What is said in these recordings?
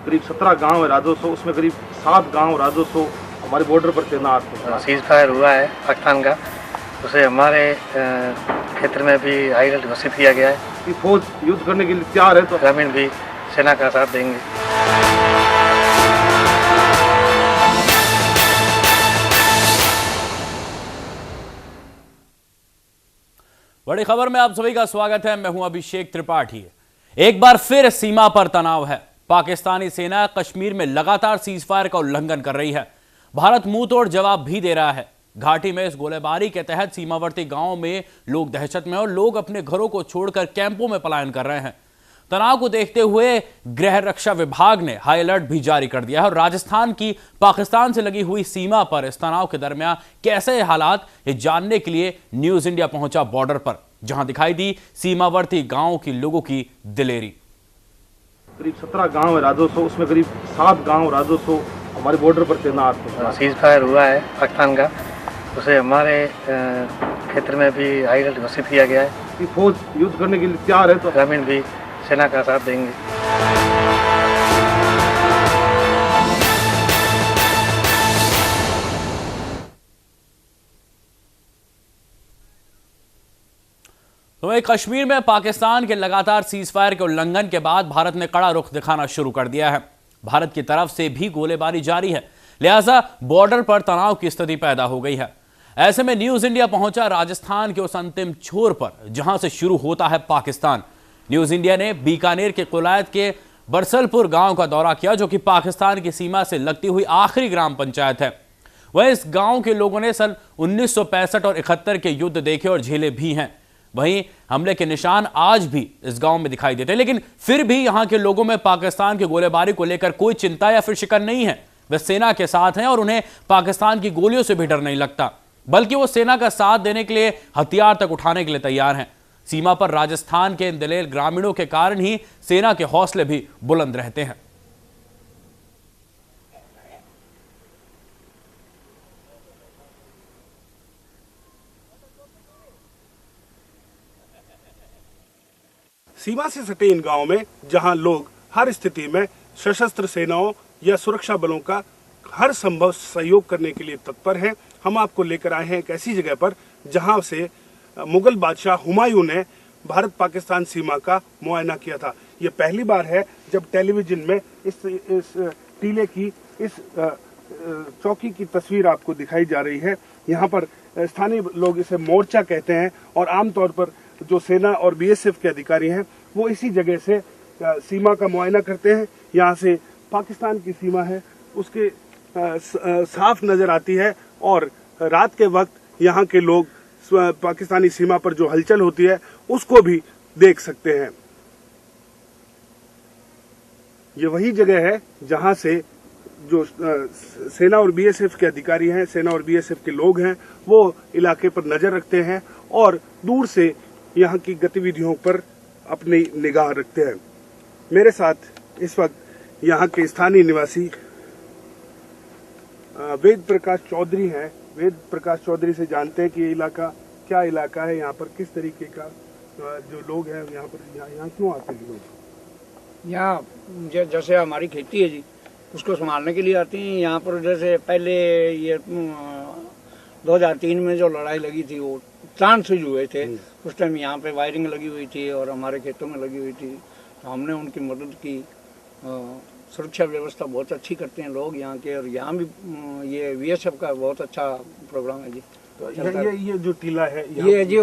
करीब 17 गांव है राजस्व, उसमें करीब 7 गांव राजस्व हमारे बॉर्डर पर तैनात है। सीज फायर हुआ है पाकिस्तान का, उसे हमारे क्षेत्र में भी हाई अलर्ट घोषित किया गया है कि फौज युद्ध करने के लिए तैयार है, तो ग्रामीण भी सेना का साथ देंगे। बड़ी खबर में आप सभी का स्वागत है। मैं हूं अभिषेक त्रिपाठी। एक बार फिर सीमा पर तनाव है। पाकिस्तानी सेना कश्मीर में लगातार सीजफायर का उल्लंघन कर रही है। भारत मुंह तोड़ जवाब भी दे रहा है। घाटी में इस गोलीबारी के तहत सीमावर्ती गांवों में लोग दहशत में और लोग अपने घरों को छोड़कर कैंपों में पलायन कर रहे हैं। तनाव को देखते हुए गृह रक्षा विभाग ने हाई अलर्ट भी जारी कर दिया है और राजस्थान की पाकिस्तान से लगी हुई सीमा पर इस तनाव के दरमियान कैसे हालात, ये जानने के लिए न्यूज इंडिया पहुंचा बॉर्डर पर, जहां दिखाई दी सीमावर्ती गांवों की लोगों की दिलेरी। करीब 17 गांव है राजस्व, उसमें करीब 7 गांव राजस्व हमारे बॉर्डर पर तैनात है। सीज फायर हुआ है पाकिस्तान का, उसे हमारे क्षेत्र में भी हाई अलर्ट घोषित किया गया है कि फौज युद्ध करने के लिए तैयार है, तो ग्रामीण भी सेना का साथ देंगे। तो वहीं कश्मीर में पाकिस्तान के लगातार सीजफायर के उल्लंघन के बाद भारत ने कड़ा रुख दिखाना शुरू कर दिया है। भारत की तरफ से भी गोलीबारी जारी है, लिहाजा बॉर्डर पर तनाव की स्थिति पैदा हो गई है। ऐसे में न्यूज इंडिया पहुंचा राजस्थान के उस अंतिम छोर पर जहां से शुरू होता है पाकिस्तान। न्यूज इंडिया ने बीकानेर के कुलायत के बरसलपुर गांव का दौरा किया, जो कि पाकिस्तान की सीमा से लगती हुई आखिरी ग्राम पंचायत है। वहीं इस गांव के लोगों ने सन 1965 और 71 के युद्ध देखे और झेले भी हैं। वहीं हमले के निशान आज भी इस गांव में दिखाई देते हैं, लेकिन फिर भी यहां के लोगों में पाकिस्तान की गोलीबारी को लेकर कोई चिंता या फिर शिकन नहीं है। वे सेना के साथ हैं और उन्हें पाकिस्तान की गोलियों से भी डर नहीं लगता, बल्कि वो सेना का साथ देने के लिए हथियार तक उठाने के लिए तैयार हैं। सीमा पर राजस्थान के इन दिलेर ग्रामीणों के कारण ही सेना के हौसले भी बुलंद रहते हैं। सीमा से सटे इन गांवों में जहां लोग हर स्थिति में सशस्त्र सेनाओं या सुरक्षा बलों का हर संभव सहयोग करने के लिए तत्पर हैं, हम आपको लेकर आए हैं एक ऐसी जगह पर जहां से मुगल बादशाह हुमायूं ने भारत पाकिस्तान सीमा का मुआयना किया था। ये पहली बार है जब टेलीविजन में इस टीले की, इस चौकी की तस्वीर आपको दिखाई जा रही है। यहाँ पर स्थानीय लोग इसे मोर्चा कहते हैं और आमतौर पर जो सेना और बीएसएफ के अधिकारी हैं वो इसी जगह से सीमा का मुआयना करते हैं। यहाँ से पाकिस्तान की सीमा है उसके साफ नजर आती है और रात के वक्त यहाँ के लोग पाकिस्तानी सीमा पर जो हलचल होती है उसको भी देख सकते हैं। ये वही जगह है जहां से जो सेना और बीएसएफ के अधिकारी हैं, सेना और बीएसएफ के लोग हैं, वो इलाके पर नजर रखते हैं और दूर से यहाँ की गतिविधियों पर अपनी निगाह रखते हैं। मेरे साथ इस वक्त यहाँ के स्थानीय निवासी वेद प्रकाश चौधरी हैं। वेद प्रकाश चौधरी से जानते हैं कि ये इलाका क्या इलाका है, यहाँ पर किस तरीके का जो लोग हैं यहाँ पर यहाँ क्यों आते हैं लोग? यहाँ जैसे हमारी खेती है जी, उसको संभालने के लिए आते हैं। यहाँ पर जैसे पहले ये 2003 में जो लड़ाई लगी थी वो चांद से हुए थे, उस टाइम यहाँ पे वायरिंग लगी हुई थी और हमारे खेतों में लगी हुई थी, तो हमने उनकी मदद की। सुरक्षा व्यवस्था बहुत अच्छी करते हैं लोग यहाँ के, और यहाँ भी ये बीएसएफ का बहुत अच्छा प्रोग्राम है जी। तो ये जो टीला है ये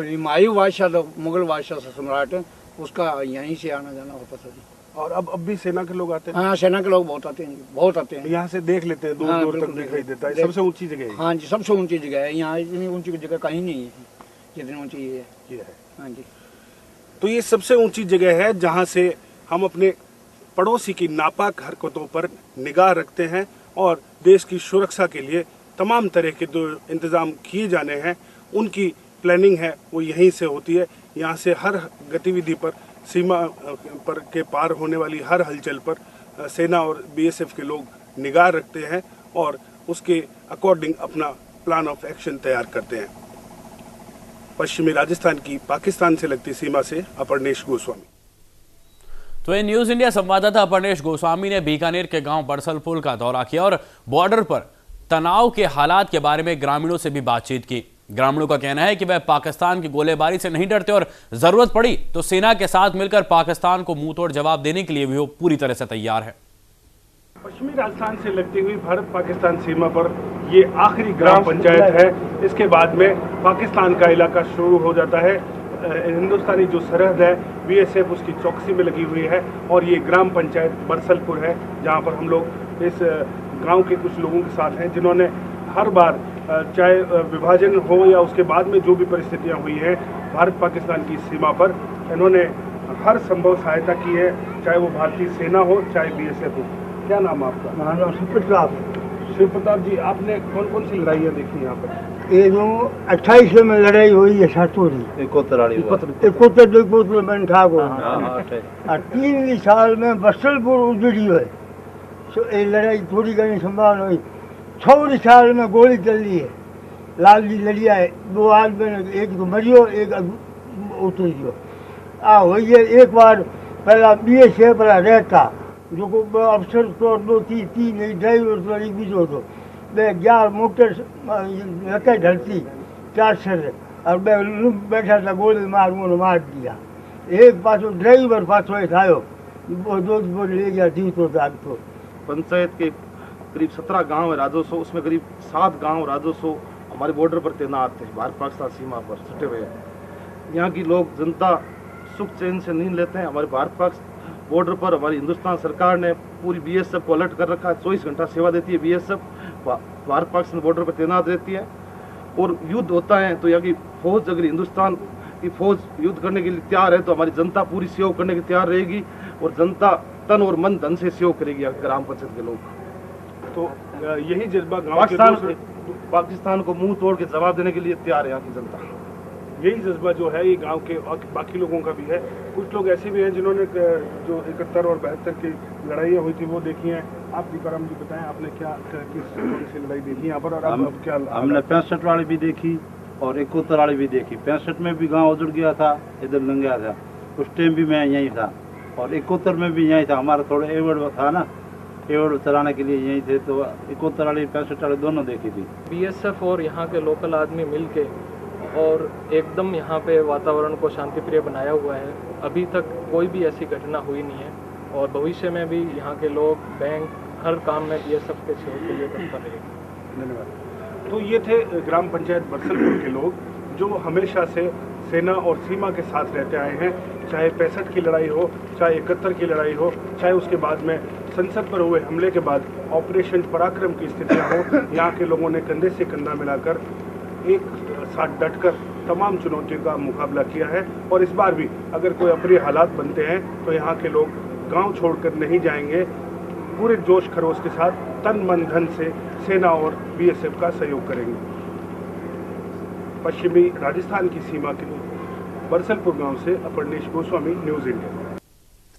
हुमायूं बादशाह, मुगल बादशाह से सम्राट है, उसका यहीं से आना जाना होता था जी। और अब भी सेना के लोग आते हैं? हाँ, सेना के लोग बहुत आते हैं, बहुत आते हैं। यहाँ से देख लेते हैं, दूर दूर तक दिखाई देता है। सबसे ऊंची जगह है? हाँ जी, सबसे ऊंची जगह है। यहाँ इतनी ऊंची जगह कहीं नहीं है जितनी ऊंची ये है। हाँ जी, तो ये सबसे ऊंची जगह है जहाँ से हम अपने पड़ोसी की नापाक हरकतों पर निगाह रखते हैं और देश की सुरक्षा के लिए तमाम तरह के जो इंतजाम किए जाने हैं उनकी प्लानिंग है वो यहीं से होती है। यहाँ से हर गतिविधि पर, सीमा पर के पार होने वाली हर हलचल पर सेना और बीएसएफ के लोग निगाह रखते हैं और उसके अकॉर्डिंग अपना प्लान ऑफ एक्शन तैयार करते हैं। पश्चिमी राजस्थान की पाकिस्तान से लगती सीमा से अपर्णेश गोस्वामी। तो ये न्यूज इंडिया संवाददाता अपरनेश गोस्वामी ने बीकानेर के गांव बरसलपुर का दौरा किया और बॉर्डर पर तनाव के हालात के बारे में ग्रामीणों से भी बातचीत की। ग्रामीणों का कहना है कि वह पाकिस्तान की गोलीबारी से नहीं डरते और जरूरत पड़ी तो सेना के साथ मिलकर पाकिस्तान को मुंहतोड़ जवाब देने के लिए भी वो पूरी तरह से तैयार है। पश्चिमी राजस्थान से लगती हुई भारत पाकिस्तान सीमा पर ये आखिरी ग्राम पंचायत है। इसके बाद में पाकिस्तान का इलाका शुरू हो जाता है। हिंदुस्तानी जो सरहद है बीएसएफ उसकी चौकसी में लगी हुई है और ये ग्राम पंचायत बरसलपुर है, जहाँ पर हम लोग इस गांव के कुछ लोगों के साथ हैं जिन्होंने हर बार चाहे विभाजन हो या उसके बाद में जो भी परिस्थितियां हुई हैं भारत पाकिस्तान की सीमा पर, इन्होंने हर संभव सहायता की है, चाहे वो भारतीय सेना हो चाहे बीएसएफ हो। क्या नाम आपका? मेरा नाम शिवप्रताप। शिवप्रताप जी, आपने कौन कौन सी लड़ाइयाँ देखी यहाँ पर? ये जो 28 में लड़ाई हुई है सातोरी 71 में ठाकुर और 3 साल में बरसलपुर उजड़ी है। ये लड़ाई थोड़ी घनी संभाल हुई। 6 साल में गोली चली है, लाल जी लड़िया है, 2 आदमी, एक तो मरियो एक उतर गयो। हुई है एक बार पहला बीएसएफ वाला रहता जो को अफसर तो 2-3 ड्राइवर तो एक बीजो तो 11 मोटर रखे ढलती 4 सर और बैठा था, गोली मार दिया। एक पासो ड्राइवर पासो थायो वो ले गया जीव तो दाग तो। पंचायत के करीब 17 गांव है राजस्व, उसमें करीब 7 गांव राजस्व हमारे बॉर्डर पर तैनात थे, भारत पाकिस्तान सीमा पर सटे हुए हैं। यहाँ की लोग जनता सुख चैन से नींद लेते हैं। हमारे भारत पाकिस्तान बॉर्डर पर हमारी हिंदुस्तान सरकार ने पूरी बीएसएफ को अलर्ट कर रखा है। 24 घंटा सेवा देती है बीएसएफ, भारत पाकिस्तान बॉर्डर पर तैनात रहती है और युद्ध होता है तो यहाँ की फौज, अगर हिंदुस्तान की फौज युद्ध करने के लिए तैयार है तो हमारी जनता पूरी सहयोग करने के तैयार रहेगी और जनता तन और मन धन से सहयोग करेगी ग्राम पंचायत के लोग। तो यही जज्बा पाकिस्तान को मुंह तोड़ के जवाब देने के लिए तैयार है यहाँ की जनता। यही जज्बा जो है ये गांव के बाकी लोगों का भी है। कुछ लोग ऐसे भी हैं जिन्होंने जो 71 और 72 की लड़ाइयाँ हुई थी वो देखी हैं। आप दीपाराम जी बताएं, आपने क्या किस लड़ाई देखी यहाँ पर और अब क्या? हमने 65 वाली भी देखी और 71 वाली भी देखी। 65 में भी गांव उजड़ गया था, इधर लंग गया था, उस टाइम भी मैं यहीं था और 71 में भी यहीं था। हमारा थोड़ा एवड़ था ना, एवड़ चलाने के लिए यहीं थे, तो 71 वाली 65 वाली दोनों देखी थी। बीएसएफ और यहाँ के लोकल आदमी मिलके और एकदम यहाँ पे वातावरण को शांतिप्रिय बनाया हुआ है। अभी तक कोई भी ऐसी घटना हुई नहीं है और भविष्य में भी यहाँ के लोग, बैंक, हर काम में बीएसएफ के सहयोग के लिए तत्पर रहेंगे। धन्यवाद। तो ये थे ग्राम पंचायत बरसलपुर के लोग जो हमेशा से सेना और सीमा के साथ रहते आए हैं, चाहे 65 की लड़ाई हो, चाहे 71 की लड़ाई हो, चाहे उसके बाद में संसद पर हुए हमले के बाद ऑपरेशन पराक्रम की स्थितियाँ हो। यहाँ के लोगों ने कंधे से कंधा मिलाकर एक साथ डटकर तमाम चुनौतियों का मुकाबला किया है और इस बार भी अगर कोई अप्रिय हालात बनते हैं तो यहाँ के लोग गांव छोड़कर नहीं जाएंगे। पूरे जोश खरोश के साथ तन मन धन से सेना और बीएसएफ का सहयोग करेंगे। पश्चिमी राजस्थान की सीमा के बरसलपुर गांव से अपरनेश गोस्वामी, न्यूज इंडिया।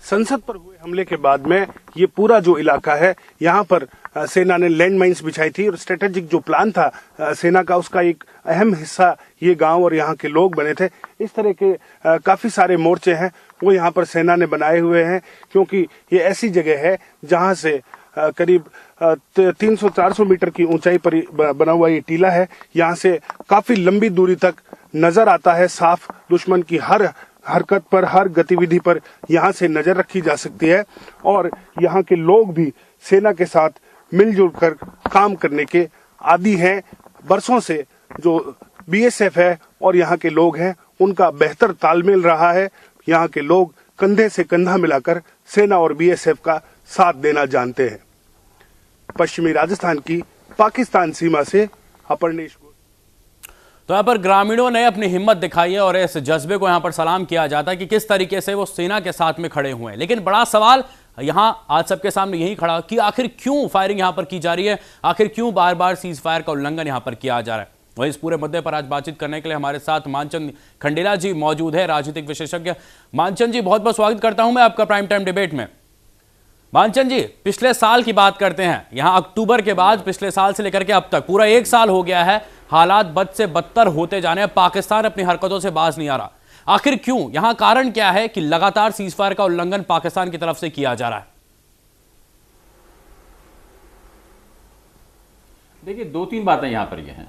संसद पर हुए हमले के बाद में ये पूरा जो इलाका है यहाँ पर सेना ने लैंड माइंस बिछाई थी और स्ट्रेटेजिक जो प्लान था सेना का, उसका एक अहम हिस्सा ये गांव और यहाँ के लोग बने थे। इस तरह के काफी सारे मोर्चे हैं वो यहाँ पर सेना ने बनाए हुए हैं, क्योंकि ये ऐसी जगह है जहाँ से करीब 300-400 मीटर की ऊंचाई पर बना हुआ ये टीला है। यहाँ से काफी लंबी दूरी तक नजर आता है साफ, दुश्मन की हर हरकत पर, हर गतिविधि पर यहाँ से नजर रखी जा सकती है और यहाँ के लोग भी सेना के साथ मिलजुल कर काम करने के आदी हैं। बरसों से जो बीएसएफ है और यहाँ के लोग हैं उनका बेहतर तालमेल रहा है। यहाँ के लोग कंधे से कंधा मिलाकर सेना और बीएसएफ का साथ देना जानते हैं। पश्चिमी राजस्थान की पाकिस्तान सीमा से अपरनेश। तो यहाँ पर ग्रामीणों ने अपनी हिम्मत दिखाई है और इस जज्बे को यहाँ पर सलाम किया जाता है कि किस तरीके से वो सेना के साथ में खड़े हुए हैं। लेकिन बड़ा सवाल यहाँ आज सबके सामने यही खड़ा कि आखिर क्यों फायरिंग यहाँ पर की जा रही है, आखिर क्यों बार बार सीज फायर का उल्लंघन यहाँ पर किया जा रहा है। वही इस पूरे मुद्दे पर आज बातचीत करने के लिए हमारे साथ मानचंद खंडेला जी मौजूद है, राजनीतिक विशेषज्ञ। मानचंद जी, बहुत बहुत स्वागत करता हूं मैं आपका प्राइम टाइम डिबेट में। मानचंद जी, पिछले साल की बात करते हैं। यहां अक्टूबर के बाद पिछले साल से लेकर के अब तक पूरा 1 साल हो गया है। हालात बद से बदतर होते जाने, पाकिस्तान अपनी हरकतों से बाज नहीं आ रहा। आखिर क्यों, यहां कारण क्या है कि लगातार सीजफायर का उल्लंघन पाकिस्तान की तरफ से किया जा रहा है? देखिए, दो तीन बातें यहां पर ये हैं।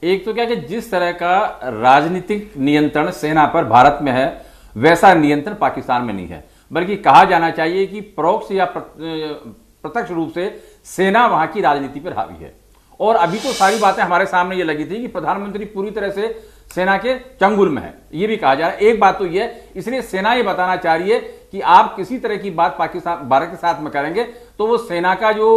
एक तो क्या कि जिस तरह का राजनीतिक नियंत्रण सेना पर भारत में है, वैसा नियंत्रण पाकिस्तान में नहीं है। बल्कि कहा जाना चाहिए कि परोक्ष या प्रत्यक्ष रूप से सेना वहां की राजनीति पर हावी है। और अभी तो सारी बातें हमारे सामने ये लगी थी कि प्रधानमंत्री पूरी तरह से सेना के चंगुल में है, ये भी कहा जा रहा है। एक बात तो ये है, इसलिए सेना ये बताना चाह रही है कि आप किसी तरह की बात पाकिस्तान भारत के साथ में करेंगे तो वो सेना का जो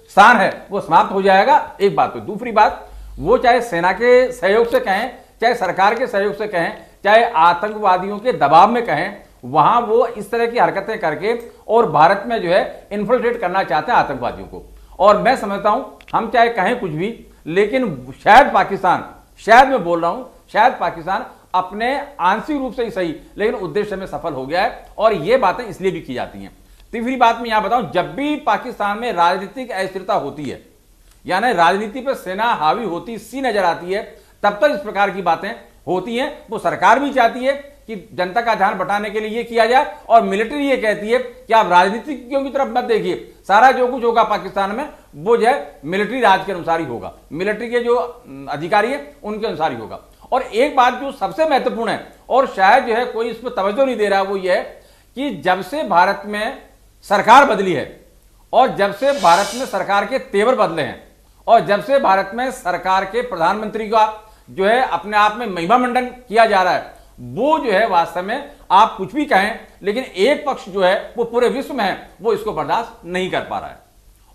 स्थान है वो समाप्त हो जाएगा। एक बात तो। दूसरी बात, वो चाहे सेना के सहयोग से कहें, चाहे सरकार के सहयोग से कहें, चाहे आतंकवादियों के दबाव में कहें, वहां वो इस तरह की हरकतें करके और भारत में जो है इन्फिल्ट्रेट करना चाहते हैं आतंकवादियों को। और मैं समझता हूं, हम चाहे कहें कुछ भी, लेकिन शायद पाकिस्तान, शायद मैं बोल रहा हूं, शायद पाकिस्तान अपने आंशिक रूप से ही सही लेकिन उद्देश्य में सफल हो गया है। और ये बातें इसलिए भी की जाती हैं। तीसरी बात मैं यहां बताऊं, जब भी पाकिस्तान में राजनीतिक अस्थिरता होती है, यानी राजनीति पर सेना हावी होती सी नजर आती है, तब तक इस प्रकार की बातें होती हैं। वो सरकार भी चाहती है कि जनता का ध्यान बटाने के लिए ये किया जाए, और मिलिट्री ये कहती है कि आप राजनीतिज्ञों की तरफ मत देखिए, सारा जो कुछ होगा पाकिस्तान में वो जो है मिलिट्री राज के अनुसार ही होगा, मिलिट्री के जो अधिकारी है उनके अनुसार ही होगा। और एक बात जो सबसे महत्वपूर्ण है, और शायद जो है कोई इस पर तवज्जो नहीं दे रहा, वो ये है कि जब से भारत में सरकार बदली है, और जब से भारत में सरकार के तेवर बदले हैं, और जब से भारत में सरकार के प्रधानमंत्री का जो है अपने आप में महिमा मंडन किया जा रहा है, वो जो है वास्तव में आप कुछ भी कहें, लेकिन एक पक्ष जो है वो पूरे विश्व में है, वो इसको बर्दाश्त नहीं कर पा रहा है।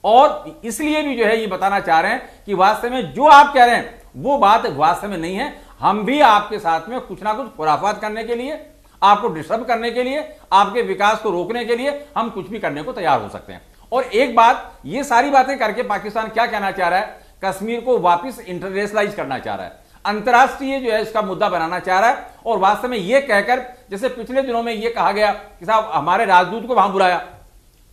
और इसलिए भी जो है ये बताना चाह रहे हैं कि वास्तव में जो आप कह रहे हैं वो बात वास्तव में नहीं है। हम भी आपके साथ में कुछ ना कुछ खुराफात करने के लिए, आपको डिस्टर्ब करने के लिए, आपके विकास को रोकने के लिए हम कुछ भी करने को तैयार हो सकते हैं। और एक बात, ये सारी बातें करके पाकिस्तान क्या कहना चाह रहा है, कश्मीर को वापस इंटरनेशनलाइज करना चाह रहा है, अंतर्राष्ट्रीय जो है इसका मुद्दा बनाना चाह रहा है। और वास्तव में ये कहकर, जैसे पिछले दिनों में ये कहा गया कि साहब हमारे राजदूत को वहां बुलाया,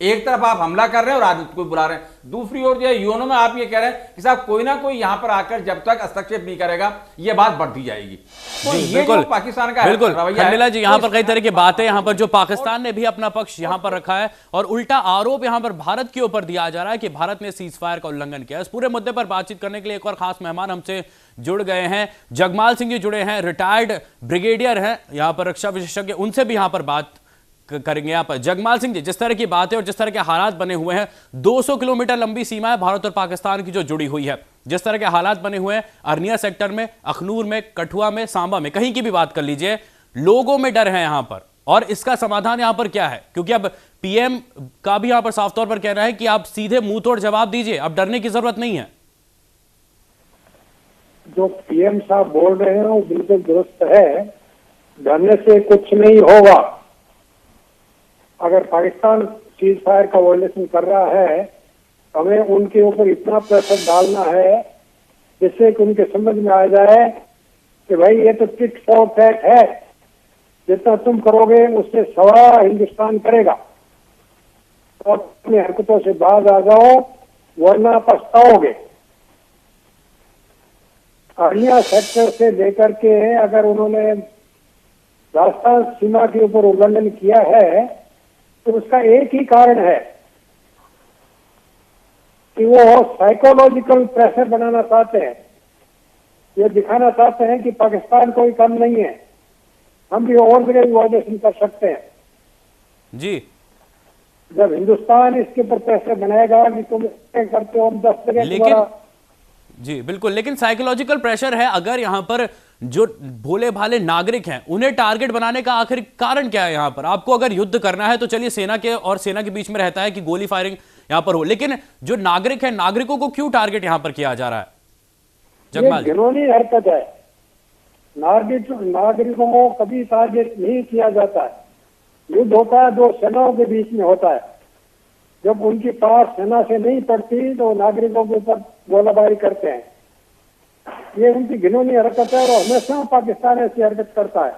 एक तरफ आप हमला कर रहे हैं और राजदूत को बुला रहे हैं, दूसरी ओर जो है यूएनओ में आप ये कह रहे हैं कि साहब कोई ना कोई यहां पर आकर जब तक हस्तक्षेप नहीं करेगा ये बात बढ़ती जाएगी। तो ये जो पाकिस्तान का बिल्कुल खंडेला जी, यहां पर कई तरह की बातें, यहां पर जो पाकिस्तान ने भी अपना पक्ष यहां पर रखा है और उल्टा आरोप यहां पर भारत के ऊपर दिया जा रहा है कि भारत ने सीजफायर का उल्लंघन किया। इस पूरे मुद्दे पर बातचीत करने के लिए एक और खास मेहमान हमसे जुड़ गए हैं, जगमाल सिंह जी जुड़े हैं, रिटायर्ड ब्रिगेडियर हैं, यहां पर रक्षा विशेषज्ञ, उनसे भी यहां पर बात करेंगे। यहाँ पर जगमाल सिंह जी, जिस तरह की बात है और जिस तरह के हालात बने हुए हैं, 200 किलोमीटर लंबी सीमा है भारत और पाकिस्तान की जो जुड़ी हुई है, जिस तरह के हालात बने हुए हैं अरनिया सेक्टर में, अखनूर में, कठुआ में, सांबा में, कहीं की भी बात कर लीजिए, लोगों में डर है यहां पर। और इसका समाधान यहां पर क्या है? क्योंकि अब पीएम का भी यहां पर साफ तौर पर कहना है कि आप सीधे मुंह तोड़ जवाब दीजिए, अब डरने की जरूरत नहीं है। जो पीएम साहब बोल रहे हैं वो बिल्कुल दुरुस्त है, डरने से कुछ नहीं होगा। अगर पाकिस्तान सीज फायर का वायलेशन कर रहा है, हमें उनके ऊपर इतना प्रेशर डालना है जिससे कि उनके समझ में आ जाए कि भाई ये तो टिट फॉर टैट है, जितना तुम करोगे उससे सवा हिंदुस्तान करेगा, और अपनी हरकतों से बाज आ जाओ वरना पछताओगे। अरनिया सेक्टर से लेकर के अगर उन्होंने राजस्थान सीमा के ऊपर उल्लंघन किया है तो उसका एक ही कारण है कि वो साइकोलॉजिकल प्रेशर बनाना चाहते हैं, ये दिखाना चाहते हैं कि पाकिस्तान कोई कम नहीं है, हम भी और जगह वायलेशन कर सकते हैं जी। जब हिंदुस्तान इसके ऊपर प्रेशर बनाएगा कि तुम करते हो हम 10 जगह, लेकिन जी बिल्कुल, लेकिन साइकोलॉजिकल प्रेशर है। अगर यहां पर जो भोले भाले नागरिक हैं उन्हें टारगेट बनाने का आखिर कारण क्या है? यहां पर आपको अगर युद्ध करना है तो चलिए सेना के और सेना के बीच में रहता है कि गोली फायरिंग यहां पर हो, लेकिन जो नागरिक है, नागरिकों को क्यों टारगेट यहां पर किया जा रहा है? जगमाल जी, घिनौनी हरकत है। नागरिकों को कभी टारगेट नहीं किया जाता है। युद्ध होता है दो सेनाओं के बीच में होता है, जब उनकी पास सेना से नहीं पड़ती तो नागरिकों के ऊपर गोलाबारी करते हैं। ये उनकी घिनौनी हरकत है और हमेशा पाकिस्तान ऐसी हरकत करता है।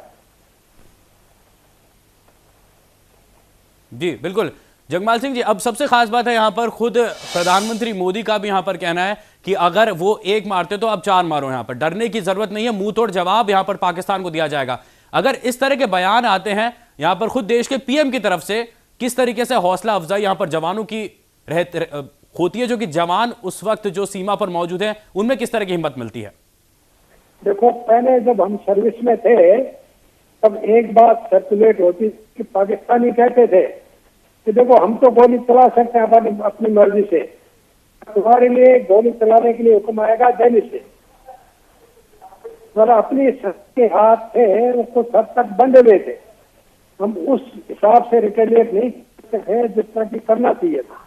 जी बिल्कुल जगमाल सिंह जी, अब सबसे खास बात है यहां पर खुद प्रधानमंत्री मोदी का भी यहां पर कहना है कि अगर वो एक मारते तो अब 4 मारो, यहां पर डरने की जरूरत नहीं है, मुंह तोड़ जवाब यहां पर पाकिस्तान को दिया जाएगा। अगर इस तरह के बयान आते हैं यहां पर खुद देश के पीएम की तरफ से, किस तरीके से हौसला अफजाई यहां पर जवानों की होती है, जो कि जवान उस वक्त जो सीमा पर मौजूद हैं उनमें किस तरह की हिम्मत मिलती है? देखो, पहले जब हम सर्विस में थे तब एक बात सर्कुलेट होती कि पाकिस्तानी कहते थे कि देखो हम तो गोली चला सकते हैं अपनी मर्जी से, तुम्हारे लिए गोली चलाने के लिए हुक्म आएगा दिल्ली से। जरा अपनी के हाथ थे उसको सब तक बंधे हुए थे, हम उस हिसाब से रिटेलिएट नहीं करते थे जिस तरह की करना चाहिए था।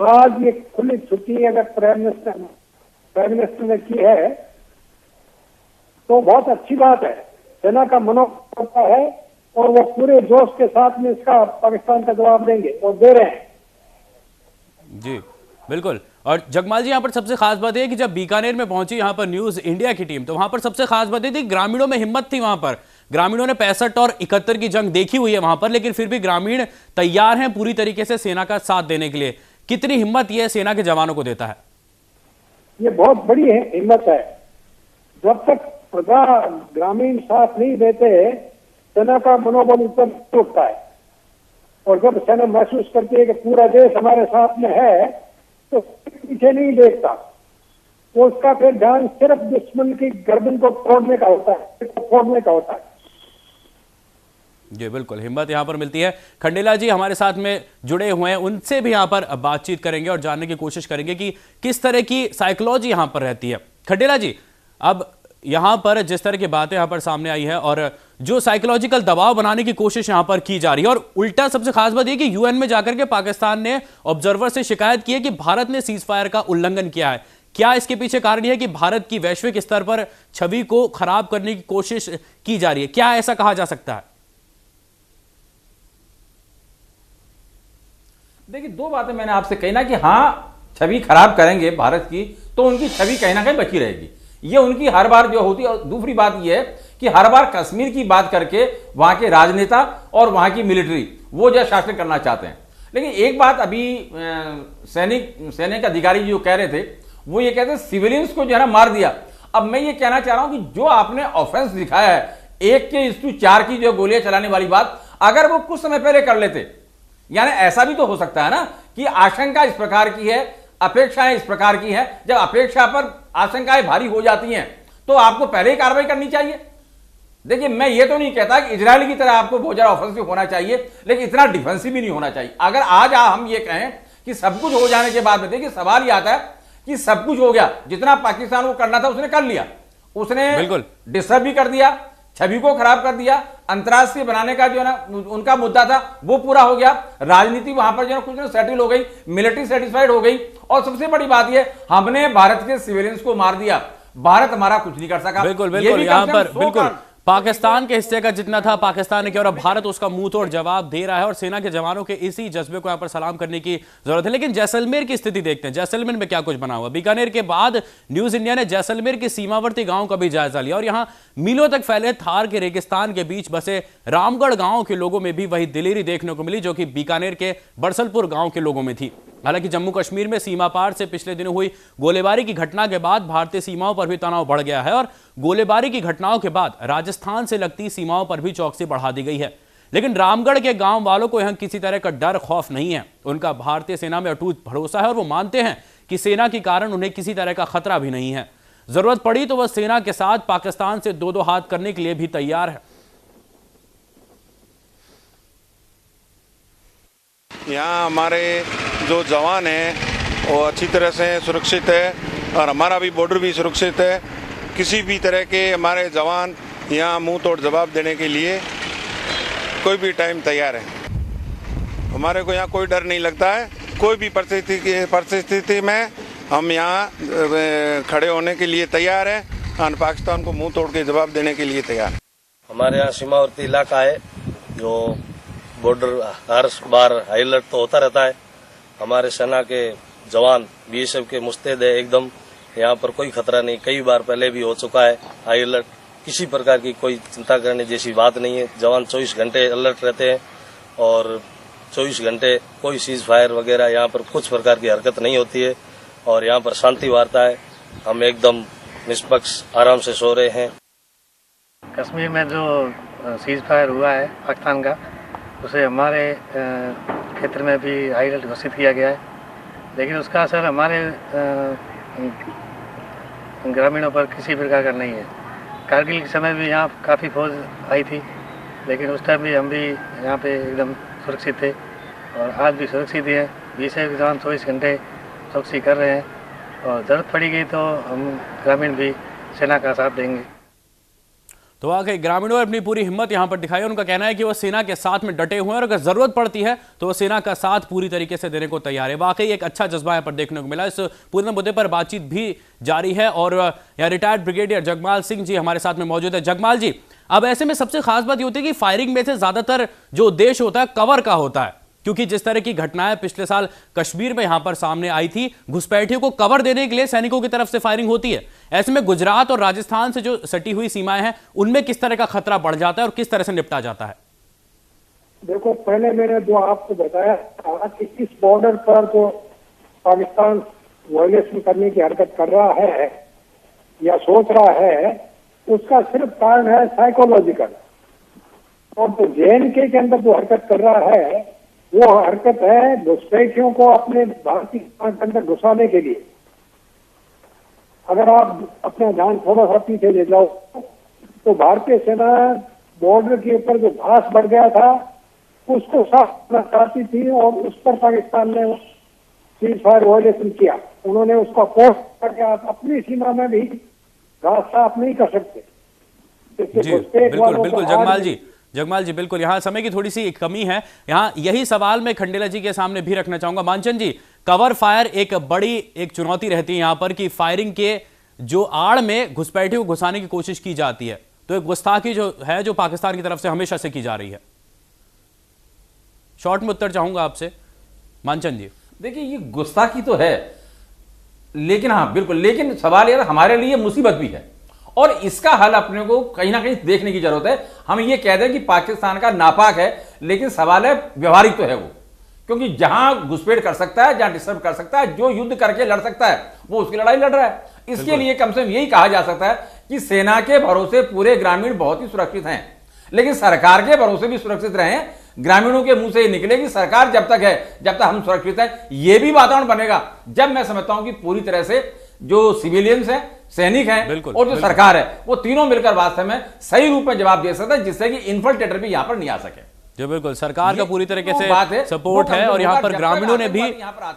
आज ये खुली छुट्टी अगर प्राइम मिनिस्टर ने की है तो बहुत अच्छी बात है। सेना का मनोबल करता है और वो पूरे जोश के साथ में इसका पाकिस्तान का जवाब देंगे और दे रहे हैं। जी बिल्कुल। और जगमाल जी, यहाँ पर सबसे खास बात है कि जब बीकानेर में पहुंची यहाँ पर न्यूज इंडिया की टीम, तो वहां पर सबसे खास बात थी ग्रामीणों में हिम्मत थी। वहां पर ग्रामीणों ने 65 और 71 की जंग देखी हुई है वहां पर, लेकिन फिर भी ग्रामीण तैयार हैं पूरी तरीके से सेना का साथ देने के लिए। कितनी हिम्मत ये सेना के जवानों को देता है? ये बहुत बड़ी हिम्मत है। जब तक प्रजा ग्रामीण साथ नहीं देते सेना का मनोबल ऊपर उठता है, और जब सेना महसूस करती है कि पूरा देश हमारे साथ में है तो पीछे नहीं देखता, तो उसका फिर ध्यान सिर्फ दुश्मन की गर्दन को तोड़ने का होता है, जी बिल्कुल, हिम्मत यहाँ पर मिलती है। खंडेला जी हमारे साथ में जुड़े हुए हैं, उनसे भी यहाँ पर बातचीत करेंगे और जानने की कोशिश करेंगे कि किस तरह की साइकोलॉजी यहाँ पर रहती है। खंडेला जी, अब यहाँ पर जिस तरह की बातें यहाँ पर सामने आई है और जो साइकोलॉजिकल दबाव बनाने की कोशिश यहाँ पर की जा रही है, और उल्टा सबसे खास बात यह कि यूएन में जाकर के पाकिस्तान ने ऑब्जर्वर से शिकायत की है कि भारत ने सीज फायर का उल्लंघन किया है। क्या इसके पीछे कारण यह है कि भारत की वैश्विक स्तर पर छवि को खराब करने की कोशिश की जा रही है? क्या ऐसा कहा जा सकता है? देखिए, दो बातें मैंने आपसे कही ना कि हाँ छवि खराब करेंगे भारत की तो उनकी छवि कहीं ना कहीं बची रहेगी, ये उनकी हर बार जो होती है। और दूसरी बात ये है कि हर बार कश्मीर की बात करके वहां के राजनेता और वहां की मिलिट्री वो जो शासन करना चाहते हैं। लेकिन एक बात अभी सैनिक अधिकारी जो कह रहे थे वो ये कहते हैं सिविलियंस को जो है ना मार दिया। अब मैं ये कहना चाह रहा हूं कि जो आपने ऑफेंस दिखाया है 1:4 की जो गोलियां चलाने वाली बात, अगर वो कुछ समय पहले कर लेते, यानी ऐसा भी तो हो सकता है ना कि आशंका इस प्रकार की है, अपेक्षाएं इस प्रकार की हैं, जब अपेक्षा पर आशंकाएं भारी हो जाती हैं तो आपको पहले ही कार्रवाई करनी चाहिए। देखिए, मैं ये तो नहीं कहता कि इजराइल की तरह आपको बहुत ज्यादा ऑफेंसिव होना चाहिए, लेकिन इतना डिफेंसिव भी नहीं होना चाहिए। अगर आज हम ये कहें कि सब कुछ हो जाने के बाद में, देखिए सवाल ये आता है कि सब कुछ हो गया, जितना पाकिस्तान को करना था उसने कर लिया, उसने बिल्कुल डिस्टर्ब भी कर दिया, छवि को खराब कर दिया, अंतर्राष्ट्रीय बनाने का जो है ना उनका मुद्दा था वो पूरा हो गया, राजनीति वहां पर जो है कुछ सेटल हो गई, मिलिट्री सेटिस्फाइड हो गई, और सबसे बड़ी बात ये हमने भारत के सिविलियंस को मार दिया, भारत हमारा कुछ नहीं कर सका। बिल्कुल बिल्कुल, यहाँ पर बिल्कुल पाकिस्तान के हिस्से का जितना था पाकिस्तान ने किया और भारत उसका मुंह तोड़ जवाब दे रहा है, और सेना के जवानों के इसी जज्बे को यहां पर सलाम करने की जरूरत है। लेकिन जैसलमेर की स्थिति देखते हैं, जैसलमेर में क्या कुछ बना हुआ। बीकानेर के बाद न्यूज इंडिया ने जैसलमेर के सीमावर्ती गांव का भी जायजा लिया, और यहां मीलों तक फैले थार के रेगिस्तान के बीच बसे रामगढ़ गांव के लोगों में भी वही दिलेरी देखने को मिली जो कि बीकानेर के बरसलपुर गांव के लोगों में थी। हालांकि जम्मू कश्मीर में सीमा पार से पिछले दिनों हुई गोलीबारी की घटना के बाद भारतीय सीमाओं पर भी तनाव बढ़ गया है, और गोलीबारी की घटनाओं के बाद राजस्थान से लगती सीमाओं पर भी चौकसी बढ़ा दी गई है। लेकिन रामगढ़ के गांव वालों को यहां किसी तरह का डर खौफ नहीं है, उनका भारतीय सेना में अटूट भरोसा है और वो मानते हैं कि सेना के कारण उन्हें किसी तरह का खतरा भी नहीं है। जरूरत पड़ी तो वह सेना के साथ पाकिस्तान से दो हाथ करने के लिए भी तैयार है। यहाँ हमारे जो जवान हैं वो अच्छी तरह से सुरक्षित है और हमारा भी बॉर्डर भी सुरक्षित है। किसी भी तरह के हमारे जवान यहाँ मुंह तोड़ जवाब देने के लिए कोई भी टाइम तैयार है। हमारे को यहाँ कोई डर नहीं लगता है। कोई भी परिस्थिति में हम यहाँ खड़े होने के लिए तैयार हैं और पाकिस्तान को मुंह तोड़ के जवाब देने के लिए तैयार है। हमारे यहाँ सीमावर्ती इलाका है जो बॉर्डर हर बार हाई अलर्ट तो होता रहता है। हमारे सेना के जवान बीएसएफ के मुस्तैद है एकदम, यहाँ पर कोई खतरा नहीं। कई बार पहले भी हो चुका है हाई अलर्ट, किसी प्रकार की कोई चिंता करने जैसी बात नहीं है। जवान 24 घंटे अलर्ट रहते हैं और 24 घंटे कोई सीज फायर वगैरह यहाँ पर कुछ प्रकार की हरकत नहीं होती है और यहाँ पर शांति वार्ता है। हम एकदम निष्पक्ष आराम से सो रहे हैं। कश्मीर में जो सीज फायर हुआ है पाकिस्तान का, उसे हमारे क्षेत्र में भी हाई अलर्ट घोषित किया गया है, लेकिन उसका असर हमारे ग्रामीणों पर किसी प्रकार का नहीं है। कारगिल के समय भी यहाँ काफ़ी फौज आई थी, लेकिन उस टाइम भी हम भी यहाँ पे एकदम सुरक्षित थे और आज भी सुरक्षित ही हैं। बीएसएफ के जवान 24 घंटे चौकसी कर रहे हैं और ज़रूरत पड़ी गई तो हम ग्रामीण भी सेना का साथ देंगे। तो वाकई ग्रामीणों ने अपनी पूरी हिम्मत यहां पर दिखाई। उनका कहना है कि वो सेना के साथ में डटे हुए हैं और अगर जरूरत पड़ती है तो वो सेना का साथ पूरी तरीके से देने को तैयार है। वाकई एक अच्छा जज्बा यहां पर देखने को मिला। इस पूरे मुद्दे पर बातचीत भी जारी है और यहाँ रिटायर्ड ब्रिगेडियर जगमाल सिंह जी हमारे साथ में मौजूद है। जगमाल जी, अब ऐसे में सबसे खास बात ये होती है कि फायरिंग में से ज्यादातर जो उद्देश्य होता है कवर का होता है, क्योंकि जिस तरह की घटनाएं पिछले साल कश्मीर में यहां पर सामने आई थी, घुसपैठियों को कवर देने के लिए सैनिकों की तरफ से फायरिंग होती है। ऐसे में गुजरात और राजस्थान से जो सटी हुई सीमाएं हैं उनमें किस तरह का खतरा बढ़ जाता है और किस तरह से निपटा जाता है? देखो, पहले मैंने जो आपको बताया था कि इस बॉर्डर पर जो पाकिस्तान वायलेशन करने की हरकत कर रहा है या सोच रहा है, उसका सिर्फ कारण है साइकोलॉजिकल। और जो JNK के अंदर जो हरकत कर रहा है वो हरकत है घुसपैठियों को अपने भारतीय के अंदर घुसाने के लिए। अगर आप अपना ध्यान थोड़ा सा पीछे ले जाओ तो भारतीय सेना बॉर्डर के ऊपर जो घास बढ़ गया था उसको साफ करना चाहती थी और उस पर पाकिस्तान ने सीज फायर वायलेशन किया। उन्होंने उसका पोस्ट करके आप अपनी सीमा में भी घास साफ नहीं कर सकते। जी बिल्कुल जगमाल जी बिल्कुल। यहाँ समय की थोड़ी सी कमी है। यहाँ यही सवाल मैं खंडेला जी के सामने भी रखना चाहूंगा। मानचंद जी, कवर फायर एक बड़ी चुनौती रहती है यहाँ पर कि फायरिंग के जो आड़ में घुसपैठियों को घुसाने की कोशिश की जाती है, तो एक गुस्ताखी जो है जो पाकिस्तान की तरफ से हमेशा से की जा रही है। शॉर्ट में उत्तर चाहूंगा आपसे मानचंद जी। देखिए, ये गुस्ताखी तो है, लेकिन हाँ बिल्कुल, लेकिन सवाल यार हमारे लिए मुसीबत भी है और इसका हल अपने को कहीं ना कहीं देखने की जरूरत है। हम ये कह दें कि पाकिस्तान का नापाक है, लेकिन सवाल है व्यवहारिक तो है वो, क्योंकि जहां घुसपैठ कर सकता है, जहां डिस्टर्ब कर सकता है, जो युद्ध करके लड़ सकता है वो उसकी लड़ाई लड़ रहा है। इसके लिए कम से कम यही कहा जा सकता है कि सेना के भरोसे पूरे ग्रामीण बहुत ही सुरक्षित हैं, लेकिन सरकार के भरोसे भी सुरक्षित रहें। ग्रामीणों के मुंह से निकले कि सरकार जब तक है, जब तक हम सुरक्षित हैं। यह भी वातावरण बनेगा जब मैं समझता हूं कि पूरी तरह से जो सिविलियंस हैं, सैनिक हैं और जो सरकार है, वो तीनों मिलकर वास्तव में सही रूप में जवाब दे सकते हैं, जिससे कि इन्फिल्ट्रेटर भी यहां पर नहीं आ सके। जी बिल्कुल, सरकार का पूरी तरीके से सपोर्ट है और यहाँ पर ग्रामीणों ने भी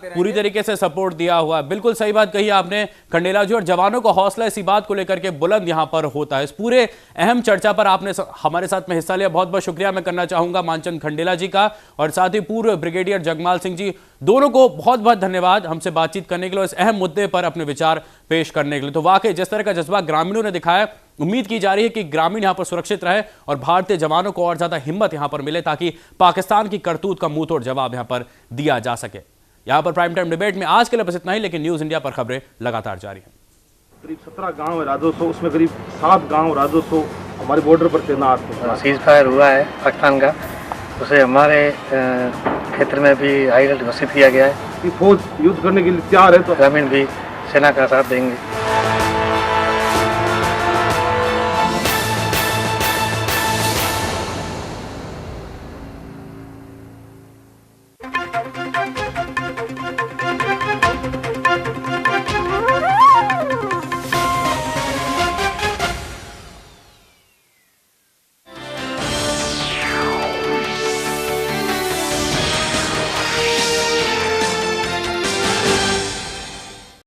पूरी तरीके से सपोर्ट दिया हुआ है। बिल्कुल सही बात कही आपने खंडेला जी, और जवानों का हौसला इसी बात को लेकर के बुलंद यहाँ पर होता है। इस पूरे अहम चर्चा पर आपने हमारे साथ में हिस्सा लिया, बहुत बहुत शुक्रिया मैं करना चाहूंगा मानचंद खंडेला जी का, और साथ ही पूर्व ब्रिगेडियर जगमाल सिंह जी, दोनों को बहुत बहुत धन्यवाद हमसे बातचीत करने के लिए, इस अहम मुद्दे पर अपने विचार पेश करने के लिए। तो वाकई जिस तरह का जज्बा ग्रामीणों ने दिखाया, उम्मीद की जा रही है कि ग्रामीण यहां पर सुरक्षित रहे और भारतीय जवानों को और ज्यादा हिम्मत यहां पर मिले, ताकि पाकिस्तान की करतूत का मुंह तोड़ जवाब यहां पर दिया जा सके। यहां पर प्राइम टाइम डिबेट में आज के लिए बस इतना ही, लेकिन न्यूज इंडिया पर खबरें लगातार जारी हैं। करीब 17 गांव है राजस्व, उसमें करीब 7 गांव राजस्व हमारे बॉर्डर पर तैनात है। सीज फायर हुआ है पाकिस्तान का, उसे हमारे क्षेत्र में भी हाई अलर्ट घोषित किया गया है। फौज युद्ध करने के लिए तैयार है, तो ग्रामीण भी सेना का साथ देंगे।